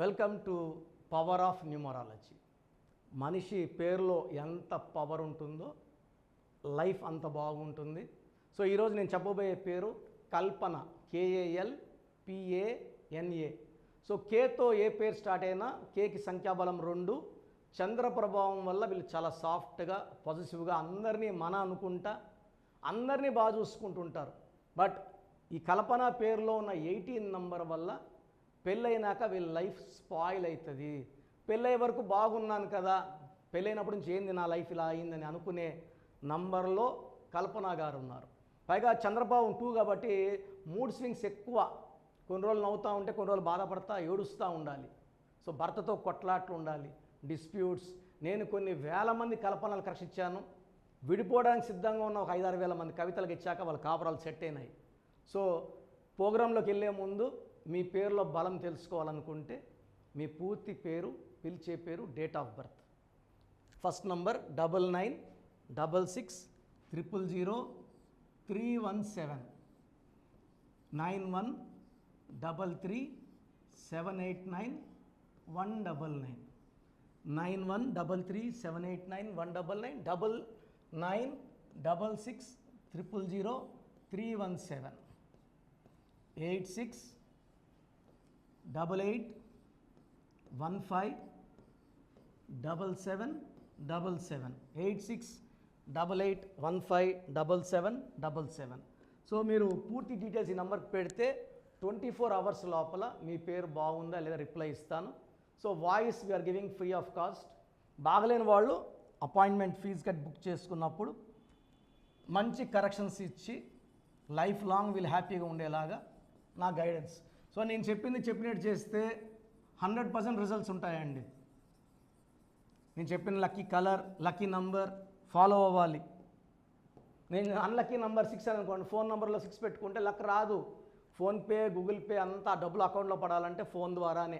Welcome to power of numerology. మనిషి పేరులో ఎంత పవర్ ఉంటుందో లైఫ్ అంత బాగుంటుంది. సో ఈరోజు నేను చెప్పబోయే పేరు కల్పన, KALPANA. సో కేతో ఏ పేరు స్టార్ట్ అయినా కేకి సంఖ్యాబలం 2. చంద్ర ప్రభావం వల్ల వీళ్ళు చాలా సాఫ్ట్గా, పాజిటివ్గా అందరినీ అనుకుంటా అందరినీ బాగా చూసుకుంటుంటారు. బట్ ఈ కల్పన పేరులో ఉన్న 18 నంబర్ వల్ల పెళ్ళైనాక వీళ్ళ లైఫ్ స్పాయిల్ అవుతుంది. పెళ్ళయ్యే వరకు బాగున్నాను కదా, పెళ్ళైనప్పటి నుంచి ఏంది నా లైఫ్ ఇలా అయిందని అనుకునే నంబర్లో కల్పన గారు ఉన్నారు. పైగా చంద్రభావం 2 కాబట్టి మూడ్ స్వింగ్స్ ఎక్కువ. కొన్ని రోజులు నవ్వుతూ ఉంటే కొన్ని రోజులు బాధపడతా ఏడుస్తూ ఉండాలి. సో భర్తతో కొట్లాట్లు ఉండాలి, డిస్ప్యూట్స్. నేను కొన్ని వేల మంది కల్పనలు కరెక్ట్ ఇచ్చాను. విడిపోవడానికి సిద్ధంగా ఉన్న ఒక 5-6 వేల మంది కవితలకు ఇచ్చాక వాళ్ళ కాపురాలు సెట్ అయినాయి. సో ప్రోగ్రాంలోకి వెళ్ళే ముందు మీ పేరులో బలం తెలుసుకోవాలనుకుంటే మీ పూర్తి పేరు, పిలిచే పేరు, date of birth. First number 9966000317, 9133789199, 9133789199, 9966000317, 8688157777, 8688157777. So మీరు పూర్తి డీటెయిల్స్ ఈ నెంబర్కి పెడితే 24 అవర్స్ లోపల మీ పేరు బాగుందా లేదా రిప్లై ఇస్తాను. So voice we're giving free of cost. బాగలేని వాళ్ళు అపాయింట్మెంట్ ఫీజు కట్టి బుక్ చేసుకున్నప్పుడు మంచి కరెక్షన్స్ ఇచ్చి లైఫ్ లాంగ్ వీళ్ళు హ్యాపీగా ఉండేలాగా నా గైడెన్స్. సో నేను చెప్పినట్టు చేస్తే 100% రిజల్ట్స్ ఉంటాయండి. నేను చెప్పిన lucky colour, lucky number follow అవ్వాలి. నేను అన్లక్కీ నంబర్ 6 అనుకోండి, ఫోన్ నెంబర్లో 6 పెట్టుకుంటే లక్ రాదు. ఫోన్పే, గూగుల్ పే అంతా డబ్బులు అకౌంట్లో పడాలంటే ఫోన్ ద్వారానే.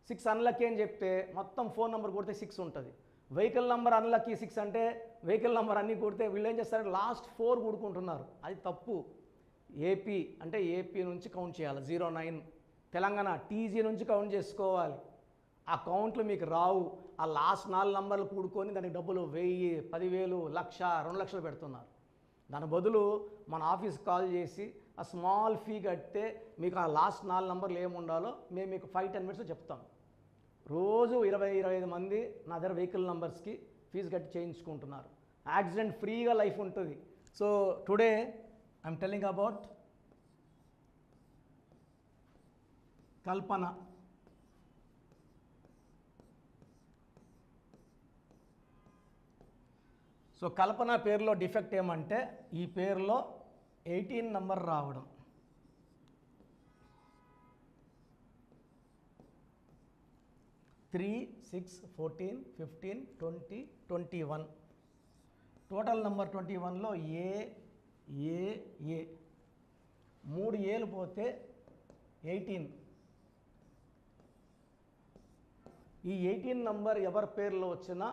6 అన్లక్కీ అని చెప్తే మొత్తం ఫోన్ నెంబర్ కొడితే 6 ఉంటుంది. వెహికల్ నెంబర్ అన్లక్కీ 6 అంటే వెహికల్ నెంబర్ అన్నీ కొడితే వీళ్ళు ఏం చేస్తారంటే లాస్ట్ 4 కూడుకుంటున్నారు. అది తప్పు. ఏపీ అంటే ఏపీ నుంచి కౌంట్ చేయాలి. 09 తెలంగాణ TG నుంచి కౌంట్ చేసుకోవాలి. ఆ కౌంట్లు మీకు రావు. ఆ లాస్ట్ 4 నంబర్లు కూడుకొని దానికి డబ్బులు 1000, 10,000, 1,00,000, 2,00,000 పెడుతున్నారు. దాని బదులు మన ఆఫీస్కి కాల్ చేసి ఆ స్మాల్ ఫీ కడితే మీకు ఆ లాస్ట్ 4 నంబర్లు ఏముండాలో మేము మీకు 5-10 మినిట్స్లో చెప్తాం. రోజు 20-25 మంది నా దగ్గర వెహికల్ నంబర్స్కి ఫీజు కట్టి చేయించుకుంటున్నారు. యాక్సిడెంట్ ఫ్రీగా లైఫ్ ఉంటుంది. So today I'm telling about Kalpana. So Kalpana పేరులో డిఫెక్ట్ ఏమంటే ఈ పేరులో 18 నంబర్ రావడం. త్రీ, 6, 14, 15, 20, 21. టోటల్ నెంబర్ 21లో ఏ 3 ఏలు పోతే 18. ఈ 18 నంబర్ ఎవరి పేరులో వచ్చినా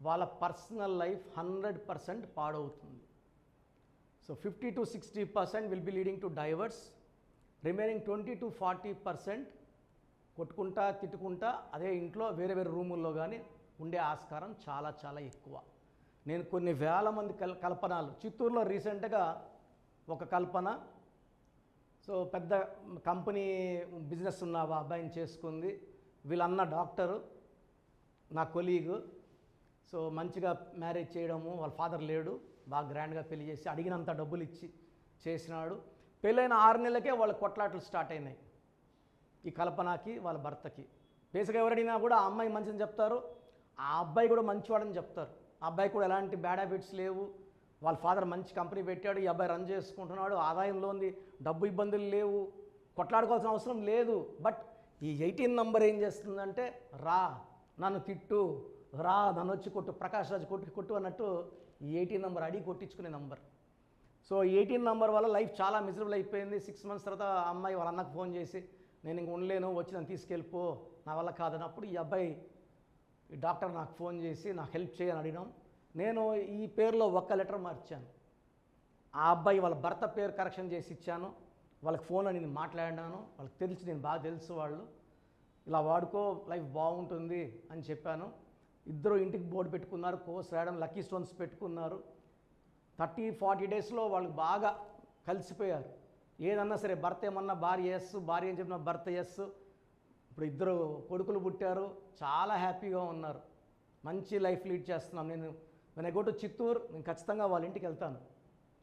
వాళ్ళ పర్సనల్ లైఫ్ 100% పాడవుతుంది. So 50-60% will be leading to divorce. Remaining 20-40% కొట్టుకుంటా తిట్టుకుంటా అదే ఇంట్లో వేరే వేరే రూముల్లో కానీ ఉండే ఆస్కారం చాలా చాలా ఎక్కువ. నేను కొన్ని వేల మంది కల్పనలు చిత్తూరులో రీసెంట్గా ఒక కల్పన, సో పెద్ద కంపెనీ బిజినెస్ ఉన్న అబ్బాయిని చేసుకుంది. వీళ్ళన్న డాక్టరు, నా కొలీగు. సో మంచిగా మ్యారేజ్ చేయడము, వాళ్ళ ఫాదర్ లేడు, బాగా గ్రాండ్గా పెళ్లి చేసి అడిగినంత డబ్బులు ఇచ్చి చేసినాడు. పెళ్ళైన 6 నెలలకే వాళ్ళ కొట్లాటలు స్టార్ట్ అయినాయి ఈ కల్పనకి వాళ్ళ భర్తకి. బేసిక్గా ఎవరడినా కూడా ఆ అమ్మాయి మంచిదని చెప్తారు, ఆ అబ్బాయి కూడా మంచివాడని చెప్తారు. ఆ అబ్బాయి కూడా ఎలాంటి బ్యాడ్ హ్యాబిట్స్ లేవు, వాళ్ళ ఫాదర్ మంచి కంపెనీ పెట్టాడు, ఈ అబ్బాయి రన్ చేసుకుంటున్నాడు, ఆదాయంలో ఉంది, డబ్బు ఇబ్బందులు లేవు, కొట్లాడుకోవాల్సిన అవసరం లేదు. బట్ ఈ 18 నంబర్ ఏం చేస్తుందంటే రా నన్ను తిట్టు, రా నన్ను వచ్చి కొట్టు, ప్రకాష్ రాజు కొట్టు అన్నట్టు ఈ 18 నంబర్ అడిగి కొట్టించుకునే నంబర్. సో 18 నంబర్ వల్ల లైఫ్ చాలా మిజరబుల్ అయిపోయింది. 6 మంత్స్ తర్వాత ఆ అమ్మాయి వాళ్ళ అన్నకు ఫోన్ చేసి నేను ఇంక ఉండలేను, వచ్చి నన్ను తీసుకెళ్ళిపో, నా వల్ల కాదన్నప్పుడు ఈ అబ్బాయి ఈ డాక్టర్ నాకు ఫోన్ చేసి నాకు హెల్ప్ చేయని అడిగినాం. నేను ఈ పేరులో ఒక్క లెటర్ మార్చాను. ఆ అబ్బాయి వాళ్ళ భర్త పేరు కరెక్షన్ చేసి ఇచ్చాను. వాళ్ళకి ఫోన్లో నేను మాట్లాడినాను, వాళ్ళకి తెలిసి నేను బాగా తెలుసు వాళ్ళు ఇలా వాడుకో లైఫ్ బాగుంటుంది అని చెప్పాను. ఇద్దరు ఇంటికి బోర్డు పెట్టుకున్నారు, కోర్స్ రాయడం, లక్కీ స్టోన్స్ పెట్టుకున్నారు. 30-40 డేస్లో వాళ్ళు బాగా కలిసిపోయారు. ఏదన్నా సరే భర్త ఏమన్నా భార్య ఎస్, భార్య ఏం చెప్పినా భర్త ఎస్. ఇప్పుడు ఇద్దరు కొడుకులు పుట్టారు, చాలా హ్యాపీగా ఉన్నారు, మంచి లైఫ్ లీడ్ చేస్తున్నాం. నేను ఐ గో టు చిత్తూరు, నేను ఖచ్చితంగా వాళ్ళ ఇంటికి వెళ్తాను.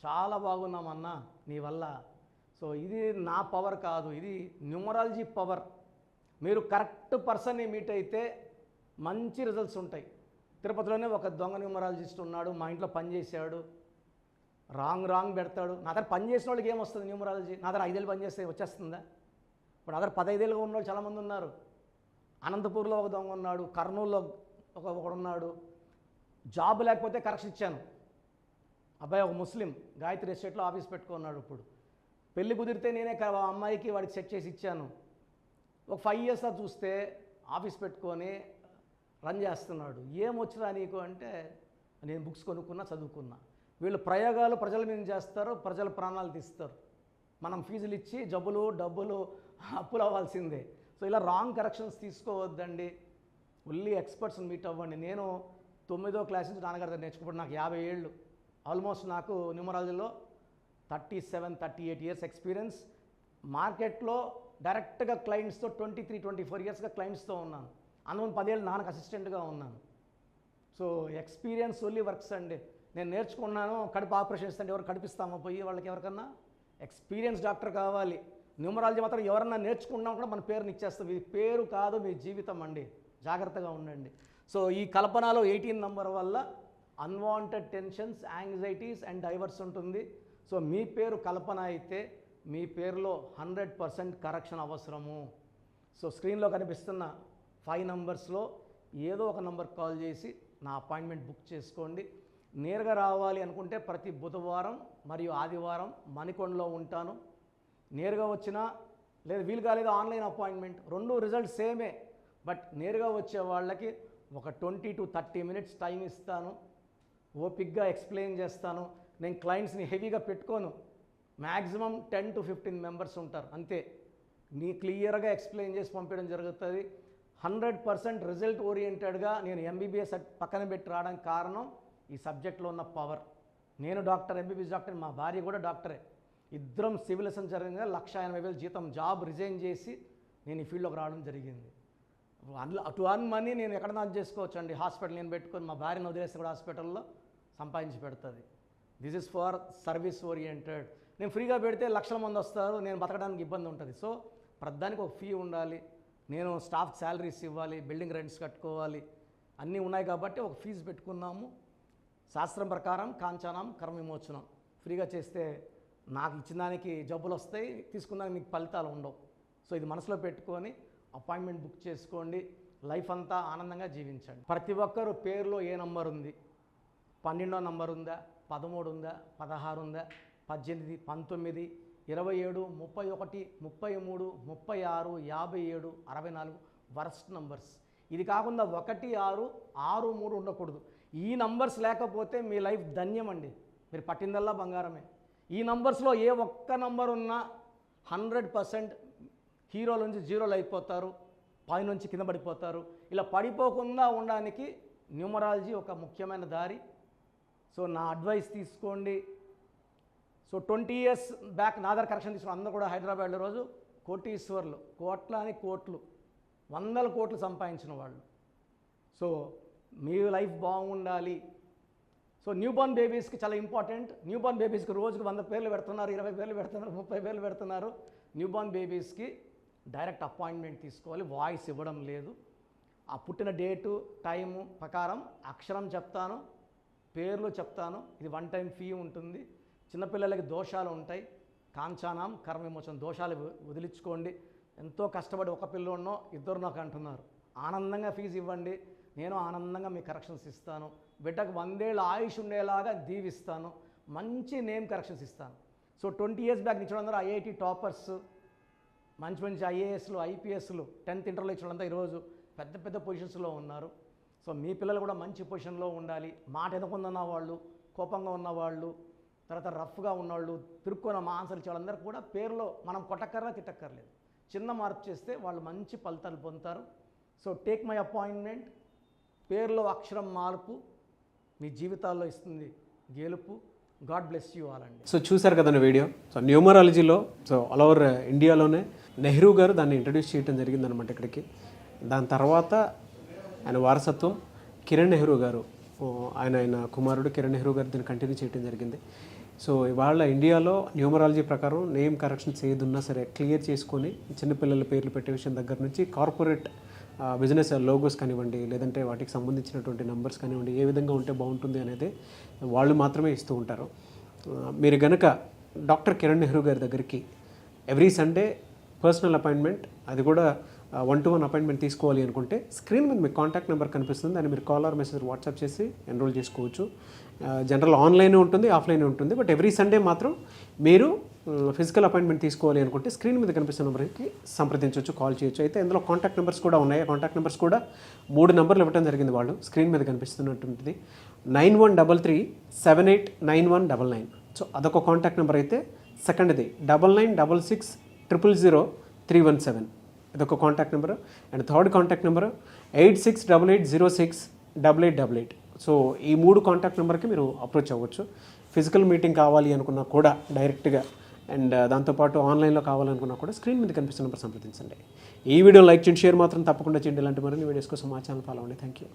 చాలా బాగున్నామన్నా నీ వల్ల. సో ఇది నా పవర్ కాదు, ఇది న్యూమరాలజీ పవర్. మీరు కరెక్ట్ పర్సన్ని మీట్ అయితే మంచి రిజల్ట్స్ ఉంటాయి. తిరుపతిలోనే ఒక దొంగ న్యూమరాలజిస్ట్ ఉన్నాడు, మా ఇంట్లో పనిచేశాడు. రాంగ్ పెడతాడు. నా దగ్గర పని చేసిన వాళ్ళకి ఏమొస్తుంది న్యూమరాలజీ? నా దగ్గర 5 ఏళ్ళు పని చేస్తే వచ్చేస్తుందా? ఇప్పుడు నా దగ్గర 15 ఏళ్ళుగా ఉన్న వాళ్ళు చాలామంది ఉన్నారు. అనంతపూర్లో ఒక దొంగ ఉన్నాడు, కర్నూలులో ఒకడున్నాడు. జాబ్ లేకపోతే కరెక్షన్ ఇచ్చాను. అబ్బాయి ఒక ముస్లిం గాయత్రి ఎస్టేట్లో ఆఫీస్ పెట్టుకున్నాడు. ఇప్పుడు పెళ్లి కుదిరితే నేనే అమ్మాయికి వాడికి సెట్ చేసి ఇచ్చాను. ఒక 5 ఇయర్స్ చూస్తే ఆఫీస్ పెట్టుకొని రన్ చేస్తున్నాడు. ఏమొచ్చినా నీకు అంటే నేను బుక్స్ కొనుక్కున్నా, చదువుకున్నా. వీళ్ళు ప్రయోగాలు ప్రజల మీద చేస్తారు, ప్రజల ప్రాణాలు తీస్తారు. మనం ఫీజులు ఇచ్చి డబ్బులు అప్పులు అవ్వాల్సిందే. సో ఇలా రాంగ్ కరెక్షన్స్ తీసుకోవద్దండి. ఓన్లీ ఎక్స్పర్ట్స్ని మీట్ అవ్వండి. నేను 9వ క్లాస్ నుంచి నాన్నగారి దగ్గర నేర్చుకున్నప్పుడు నాకు 50 ఏళ్ళు. ఆల్మోస్ట్ నాకు న్యూమరాలజీలో 37-38 ఇయర్స్ ఎక్స్పీరియన్స్. మార్కెట్లో డైరెక్ట్గా క్లయింట్స్తో 23-24 ఇయర్స్గా క్లయింట్స్తో ఉన్నాను. అందులో 10 ఏళ్ళు నాన్నకు అసిస్టెంట్గా ఉన్నాను. సో ఎక్స్పీరియన్స్ ఓన్లీ వర్క్స్ అండి. నేను నేర్చుకున్నాను. కడుపు ఆపరేషన్ ఇస్తే ఎవరు కడిపిస్తామో పోయి వాళ్ళకి ఎవరికన్నా ఎక్స్పీరియన్స్ డాక్టర్ కావాలి. న్యూమరాలజీ మాత్రం ఎవరన్నా నేర్చుకున్నా కూడా మన పేరుని ఇచ్చేస్తాం. ఇది పేరు కాదు, మీ జీవితం అండి. జాగ్రత్తగా ఉండండి. సో ఈ కల్పనలో 18 నంబర్ వల్ల unwanted tensions, anxieties and diverse ఉంటుంది. సో మీ పేరు కల్పన అయితే మీ పేరులో 100% కరెక్షన్ అవసరము. సో స్క్రీన్లో కనిపిస్తున్న 5 నంబర్స్లో ఏదో ఒక నంబర్ కాల్ చేసి నా అపాయింట్మెంట్ బుక్ చేసుకోండి. నేరుగా రావాలి అనుకుంటే ప్రతి బుధవారం మరియు ఆదివారం మణికొండలో ఉంటాను. నేరుగా వచ్చినా లేదా వీలు కాలేదు ఆన్లైన్ అపాయింట్మెంట్, 2 రిజల్ట్ సేమే. బట్ నేరుగా వచ్చే వాళ్ళకి ఒక 20 to 30 మినిట్స్ టైం ఇస్తాను. ఓపిక్గా ఎక్స్ప్లెయిన్ చేస్తాను. నేను క్లయింట్స్ని హెవీగా పెట్టుకోను. మ్యాక్సిమం 10 to 15 మెంబర్స్ ఉంటారు అంతే. క్లియర్గా ఎక్స్ప్లెయిన్ చేసి పంపించడం జరుగుతుంది. 100% రిజల్ట్ ఓరియంటెడ్గా నేను ఎంబీబీఎస్ పక్కన పెట్టి రావడానికి కారణం ఈ సబ్జెక్ట్లో ఉన్న పవర్. నేను డాక్టర్, ఎంబీబీఎస్ డాక్టర్, మా భార్య కూడా డాక్టరే. ఇద్దరం సివిల్ సర్జన్గా 1,80,000 జీతం జాబ్ రిజైన్ చేసి నేను ఈ ఫీల్డ్లోకి రావడం జరిగింది. టు అర్న్ మనీ నేను ఎక్కడన్నా చేసుకోవచ్చు అండి. హాస్పిటల్ నేను పెట్టుకొని మా భార్యను వదిలేస్తే కూడా హాస్పిటల్లో సంపాదించి పెడుతుంది. This is for service oriented. నేను ఫ్రీగా పెడితే లక్షల మంది వస్తారు, నేను బతకడానికి ఇబ్బంది ఉంటుంది. సో ప్రతిదానికి ఒక ఫీ ఉండాలి. నేను స్టాఫ్ శాలరీస్ ఇవ్వాలి, బిల్డింగ్ రెంట్స్ కట్టుకోవాలి, అన్నీ ఉన్నాయి కాబట్టి ఒక ఫీజు పెట్టుకున్నాము. శాస్త్రం ప్రకారం కాంచనం కర్మ విమోచనం. ఫ్రీగా చేస్తే నాకు ఇచ్చిన దానికి జబ్బులు వస్తాయి, తీసుకున్నాక మీకు ఫలితాలు ఉండవు. సో ఇది మనసులో పెట్టుకొని అపాయింట్మెంట్ బుక్ చేసుకోండి. లైఫ్ అంతా ఆనందంగా జీవించండి. ప్రతి ఒక్కరు పేరులో ఏ నంబర్ ఉంది? 12వ నంబర్ ఉందా, 13 ఉందా, 16 ఉందా, 18, 19, 27, 31, 33, 36, 57, 64 వర్స్ట్ నంబర్స్. ఇది కాకుండా 1, 6, 6, 3 ఉండకూడదు. ఈ నంబర్స్ లేకపోతే మీ లైఫ్ ధన్యం అండి. మీరు పట్టిందల్లా బంగారమే. ఈ నంబర్స్లో ఏ ఒక్క నంబర్ ఉన్నా 100% హీరోల నుంచి జీరోలు అయిపోతారు, పైనుంచి కింద పడిపోతారు. ఇలా పడిపోకుండా ఉండడానికి న్యూమరాలజీ ఒక ముఖ్యమైన దారి. సో నా అడ్వైస్ తీసుకోండి. సో 20 ఇయర్స్ బ్యాక్ నా దగ్గర కరెక్షన్ తీసుకున్న అందరూ కూడా హైదరాబాద్లో రోజు కోటీశ్వర్లు, కోట్లు 100 కోట్లు సంపాదించిన వాళ్ళు. సో మీ లైఫ్ బాగుండాలి. సో న్యూబార్న్ బేబీస్కి చాలా ఇంపార్టెంట్. న్యూబార్న్ బేబీస్కి రోజుకు 100 పేర్లు పెడుతున్నారు, 20 పేర్లు పెడుతున్నారు, 30 పేర్లు పెడుతున్నారు. న్యూబార్న్ బేబీస్కి డైరెక్ట్ అపాయింట్మెంట్ తీసుకోవాలి, వాయిస్ ఇవ్వడం లేదు. ఆ పుట్టిన డేటు టైము ప్రకారం అక్షరం చెప్తాను, పేర్లు చెప్తాను. ఇది 1 టైం ఫీ ఉంటుంది. చిన్నపిల్లలకి దోషాలు ఉంటాయి, కాంచానం కర్మ విమోచనం దోషాలు వదిలించుకోండి. ఎంతో కష్టపడి ఒక పిల్లోన్నో ఇద్దరు నాకు అంటున్నారు, ఆనందంగా ఫీజు ఇవ్వండి, నేను ఆనందంగా మీ కరెక్షన్స్ ఇస్తాను. బిడ్డకు 100 ఏళ్ళ ఆయుష్ ఉండేలాగా దీవిస్తాను, మంచి నేమ్ కరెక్షన్స్ ఇస్తాను. సో 20 ఇయర్స్ బ్యాక్ ఇచ్చిన అందరూ ఐఐటి టాపర్స్, మంచి ఐఏఎస్లు, ఐపీఎస్లు, 10th ఇంటర్లో ఇచ్చినంతా ఈరోజు పెద్ద పొజిషన్స్లో ఉన్నారు. సో మీ పిల్లలు కూడా మంచి పొజిషన్లో ఉండాలి. మాట ఎదుకున్న వాళ్ళు, కోపంగా ఉన్నవాళ్ళు, తర్వాత రఫ్గా ఉన్నవాళ్ళు, తిరుక్కున్న ఆన్సర్లు ఇచ్చే వాళ్ళందరూ కూడా పేరులో మనం కొట్టక్కర్లా తిట్టక్కర్లేదు. చిన్న మార్పు చేస్తే వాళ్ళు మంచి ఫలితాలు పొందుతారు. So take my appointment. పేరులో అక్షరం మార్పు మీ జీవితాల్లో ఇస్తుంది గెలుపు. గాడ్ బ్లెస్ యూ ఆల్ అండి. సో చూశారు కదండి వీడియో. సో న్యూమరాలజీలో సో ఆల్ ఓవర్ ఇండియాలోనే నెహ్రూ గారు దాన్ని ఇంట్రడ్యూస్ చేయడం జరిగిందనమాట ఇక్కడికి. దాని తర్వాత ఆయన వారసత్వం కిరణ్ నెహ్రూ గారు, ఆయన కుమారుడు కిరణ్ నెహ్రూ గారు దీన్ని కంటిన్యూ చేయడం జరిగింది. సో ఇవాళ ఇండియాలో న్యూమరాలజీ ప్రకారం నేమ్ కరెక్షన్స్ ఏదున్నా సరే క్లియర్ చేసుకొని చిన్నపిల్లల పేర్లు పెట్టే విషయం దగ్గర నుంచి కార్పొరేట్ బిజినెస్ లోగోస్ కానివ్వండి, లేదంటే వాటికి సంబంధించినటువంటి నెంబర్స్ కానివ్వండి, ఏ విధంగా ఉంటే బాగుంటుంది అనేది వాళ్ళు మాత్రమే ఇస్తూ ఉంటారు. మీరు గనక డాక్టర్ కిరణ్ నెహ్రూ గారి దగ్గరికి ఎవ్రీ సండే పర్సనల్ అపాయింట్మెంట్, అది కూడా 1-to-1 అపాయింట్మెంట్ తీసుకోవాలి అనుకుంటే స్క్రీన్ మీద మీకు కాంటాక్ట్ నెంబర్ కనిపిస్తుంది. దాన్ని మీరు కాల్ ఆర్ మెసేజ్ వాట్సాప్ చేసి ఎన్రోల్ చేసుకోవచ్చు. జనరల్ ఆన్లైన్ ఉంటుంది, ఆఫ్లైన్ ఉంటుంది. బట్ ఎవ్రీ సండే మాత్రం మీరు ఫిజికల్ అపాయింట్మెంట్ తీసుకోవాలి అనుకుంటే స్క్రీన్ మీద కనిపిస్తున్న నెంబర్కి సంప్రదించవచ్చు, కాల్ చేయొచ్చు. అయితే ఇందులో కాంటాక్ట్ నెంబర్స్ కూడా ఉన్నాయి. కాంటాక్ట్ నెంబర్స్ కూడా 3 నెంబర్లు ఇవ్వడం జరిగింది వాళ్ళు. స్క్రీన్ మీద కనిపిస్తున్నటువంటిది 9133789199. సో అదొక కాంటాక్ట్ నెంబర్. అయితే సెకండ్ది 9966000317, ఇదొక contact number. And third contact number 8688068888. So ఈ 3 కాంటాక్ట్ నెంబర్కి మీరు అప్రోచ్ అవ్వచ్చు. ఫిజికల్ మీటింగ్ కావాలి అనుకున్నా కూడా డైరెక్ట్గా, అండ్ దాంతోపాటు ఆన్లైన్లో కావాలనుకున్నా కూడా స్క్రీన్ మీద కనిపిస్తున్న నెంబర్ సంప్రదించండి. ఈ వీడియో లైక్ చేయండి, షేర్ మాత్రం తప్పకుండా చేయండి. ఇలాంటి మరిన్ని వీడియోస్ కోసం మా ఛానల్ ఫాలో అవ్వండి. Thank you.